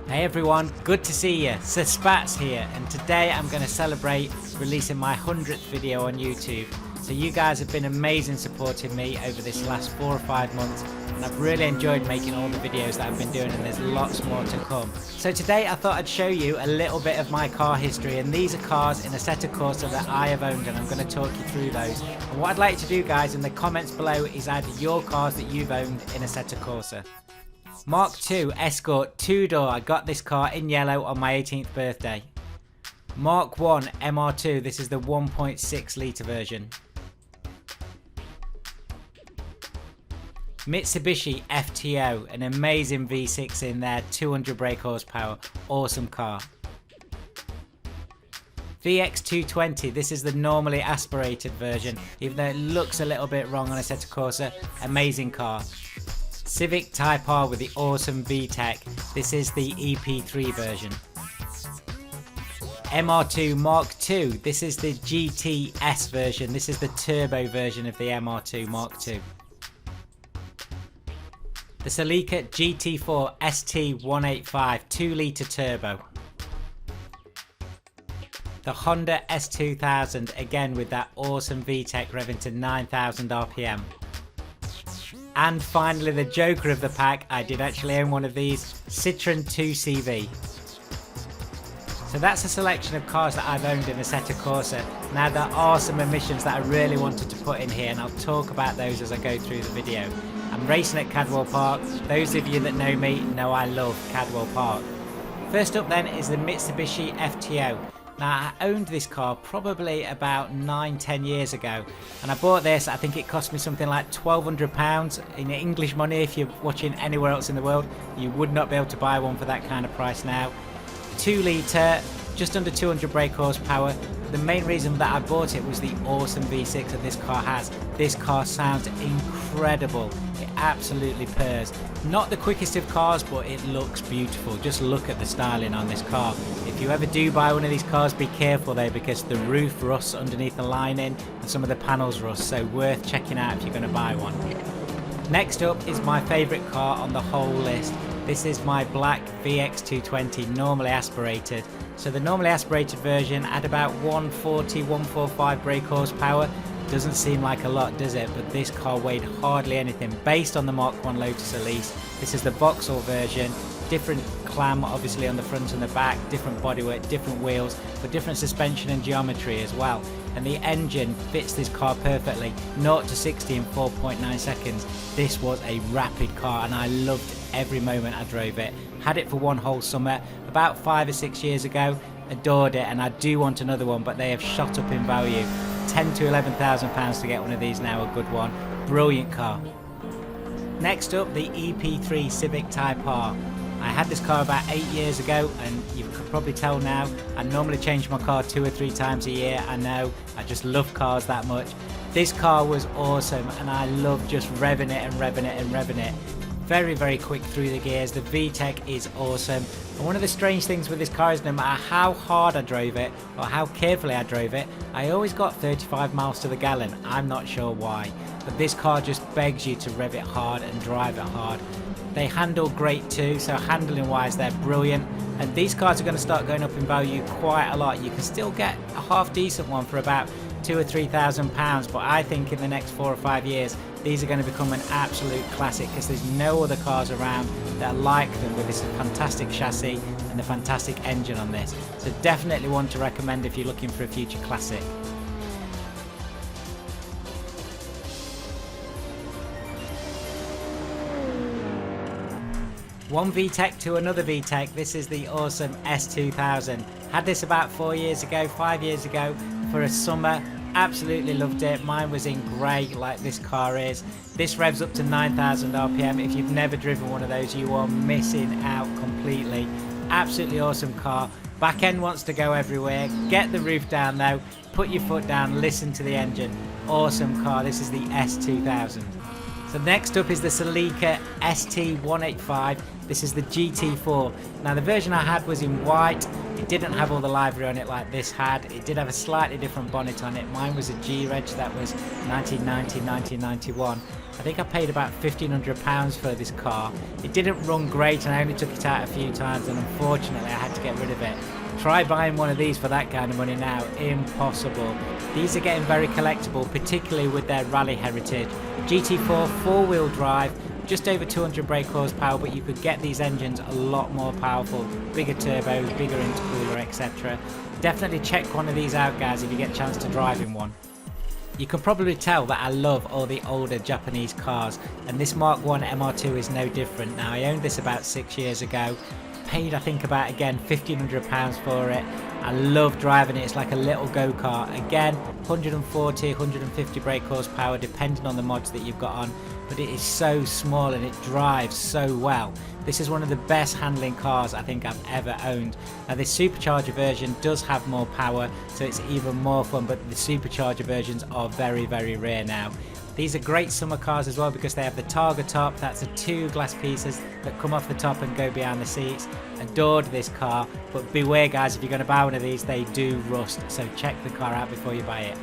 Hey everyone, good to see you. So Spats here, and today I'm going to celebrate releasing my 100th video on YouTube. So you guys have been amazing supporting me over this last 4 or 5 months, and I've really enjoyed making all the videos that I've been doing, and there's lots more to come. So today I thought I'd show you a little bit of my car history, and these are cars in Assetto Corsa that I have owned, and I'm going to talk you through those. And what I'd like to do, guys, in the comments below is add your cars that you've owned in Assetto Corsa. Mk1 Escort 2-door, I got this car in yellow on my 18th birthday. Mk1 MR2, this is the 1.6 litre version. Mitsubishi Fto, an amazing V6 in there, 200 brake horsepower, awesome car. VX220, this is the normally aspirated version, even though it looks a little bit wrong on Assetto Corsa, amazing car. Civic Type R with the awesome VTEC, this is the EP3 version. MR2 Mark II, this is the GTS version, this is the turbo version of the MR2 Mark II. The Celica GT4 ST185 2 litre turbo. The Honda S2000, again with that awesome VTEC revving to 9,000 RPM. And finally the joker of the pack, I did actually own one of these, Citroen 2CV. So that's a selection of cars that I've owned in Assetto Corsa. Now there are some emissions that I really wanted to put in here, and I'll talk about those as I go through the video. I'm racing at Cadwell Park. Those of you that know me know I love Cadwell Park. First up then is the Mitsubishi Fto. Now I owned this car probably about 9-10 years ago, and I bought this, I think it cost me something like £1,200 in English money. If you're watching anywhere else in the world, you would not be able to buy one for that kind of price now. 2 litre, just under 200 brake horsepower. The main reason that I bought it was the awesome V6 that this car has. This car sounds incredible, it absolutely purrs. Not the quickest of cars, but it looks beautiful. Just look at the styling on this car. If you ever do buy one of these cars, be careful though, because the roof rusts underneath the lining and some of the panels rust, so worth checking out if you're going to buy one. Next up is my favourite car on the whole list. This is my black VX220, normally aspirated. So the normally aspirated version had about 140, 145 brake horsepower. Doesn't seem like a lot, does it? But this car weighed hardly anything, based on the Mk1 Lotus Elise. This is the Vauxhall version. Different clam obviously on the front and the back, different bodywork, different wheels, but different suspension and geometry as well. And the engine fits this car perfectly, 0 to 60 in 4.9 seconds. This was a rapid car and I loved every moment I drove it. Had it for one whole summer about 5 or 6 years ago, adored it, and I do want another one, but they have shot up in value. 10 to 11,000 pounds to get one of these now, a good one. Brilliant car. Next up, the EP3 Civic Type R. I had this car about 8 years ago, and you could probably tell now I normally change my car 2 or 3 times a year. I know, I just love cars that much. This car was awesome and I love just revving it and revving it and revving it. Very, very quick through the gears. The VTEC is awesome. And one of the strange things with this car is no matter how hard I drove it or how carefully I drove it, I always got 35 miles to the gallon. I'm not sure why, but this car just begs you to rev it hard and drive it hard. They handle great too, so handling wise they're brilliant, and these cars are going to start going up in value quite a lot. You can still get a half decent one for about £2,000 or £3,000, but I think in the next 4 or 5 years these are going to become an absolute classic, because there's no other cars around that are like them with this fantastic chassis and the fantastic engine on this. So definitely one to recommend if you're looking for a future classic. One VTEC to another VTEC, this is the awesome S2000. Had this about 4 years ago, 5 years ago for a summer. Absolutely loved it. Mine was in grey like this car is. This revs up to 9,000 RPM. If you've never driven one of those, you are missing out completely. Absolutely awesome car. Back end wants to go everywhere. Get the roof down though. Put your foot down, listen to the engine. Awesome car. This is the S2000. So next up is the Celica ST185. This is the GT4. Now the version I had was in white. It didn't have all the livery on it like this had. It did have a slightly different bonnet on it. Mine was a G-Reg, that was 1990, 1991. I think I paid about £1,500 for this car. It didn't run great and I only took it out a few times, and unfortunately I had to get rid of it. Try buying one of these for that kind of money now, impossible. These are getting very collectible, particularly with their rally heritage. GT4 4-wheel drive, just over 200 brake horsepower, but you could get these engines a lot more powerful, bigger turbos, bigger intercooler, etc. Definitely check one of these out, guys, if you get a chance to drive in one. You can probably tell that I love all the older Japanese cars, and this Mk1 MR2 is no different. Now, I owned this about 6 years ago, paid I think about, again, £1,500 for it. I love driving it. It's like a little go-kart. Again, 140, 150 brake horsepower depending on the mods that you've got on, but it is so small and it drives so well. This is one of the best handling cars I think I've ever owned. Now this supercharger version does have more power, so it's even more fun, but the supercharger versions are very, very rare now. These are great summer cars as well because they have the Targa top. That's the 2 glass pieces that come off the top and go behind the seats. Adored this car, but beware guys, if you're going to buy one of these, they do rust, so check the car out before you buy it.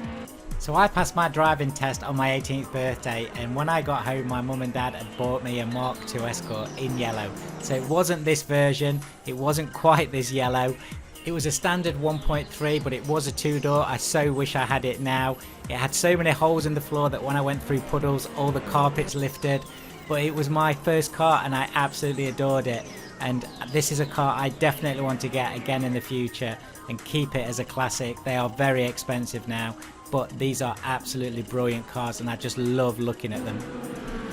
So I passed my driving test on my 18th birthday, and when I got home my mum and dad had bought me a Mk2 Escort in yellow. So it wasn't this version, it wasn't quite this yellow. It was a standard 1.3, but it was a 2-door. I so wish I had it now. It had so many holes in the floor that when I went through puddles, all the carpets lifted. But it was my first car and I absolutely adored it. And this is a car I definitely want to get again in the future and keep it as a classic. They are very expensive now, but these are absolutely brilliant cars and I just love looking at them.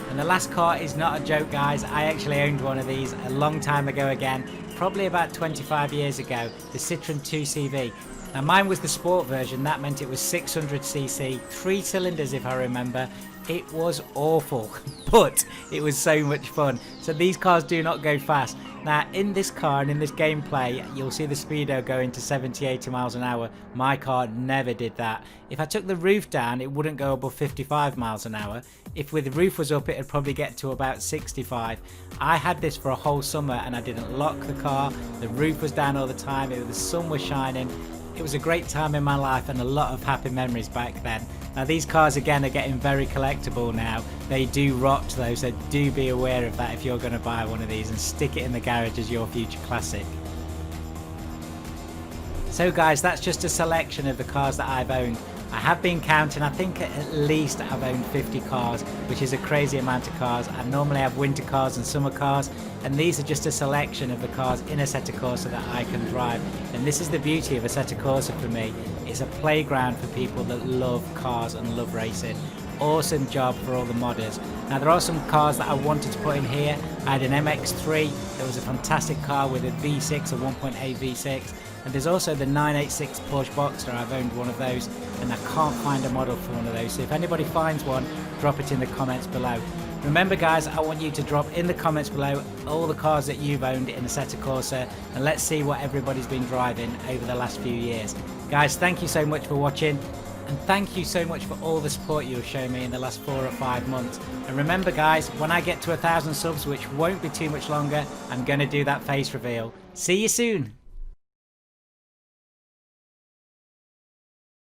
And the last car is not a joke, guys. I actually owned one of these a long time ago again, probably about 25 years ago, the Citroen 2CV. Now mine was the sport version. That meant it was 600cc, 3 cylinders if I remember. It was awful, but it was so much fun. So these cars do not go fast. Now in this car and in this gameplay, you'll see the speedo going to 70-80 miles an hour. My car never did that. If I took the roof down, it wouldn't go above 55 miles an hour. If the roof was up, it'd probably get to about 65. I had this for a whole summer and I didn't lock the car. The roof was down all the time. The sun was shining. It was a great time in my life and a lot of happy memories back then. Now these cars again are getting very collectible now. They do rot though, so do be aware of that if you're going to buy one of these and stick it in the garage as your future classic. So guys, that's just a selection of the cars that I've owned. I have been counting, I think at least I've owned 50 cars, which is a crazy amount of cars. I normally have winter cars and summer cars, and these are just a selection of the cars in Assetto Corsa that I can drive. And this is the beauty of Assetto Corsa for me. It's a playground for people that love cars and love racing. Awesome job for all the modders. Now there are some cars that I wanted to put in here. I had an MX3 that was a fantastic car with a V6, a 1.8 V6. And there's also the 986 Porsche Boxster. I've owned one of those and I can't find a model for one of those. So if anybody finds one, drop it in the comments below. Remember guys, I want you to drop in the comments below all the cars that you've owned in Assetto Corsa, and let's see what everybody's been driving over the last few years. Guys, thank you so much for watching, and thank you so much for all the support you've shown me in the last 4 or 5 months. And remember guys, when I get to 1,000 subs, which won't be too much longer, I'm going to do that face reveal. See you soon!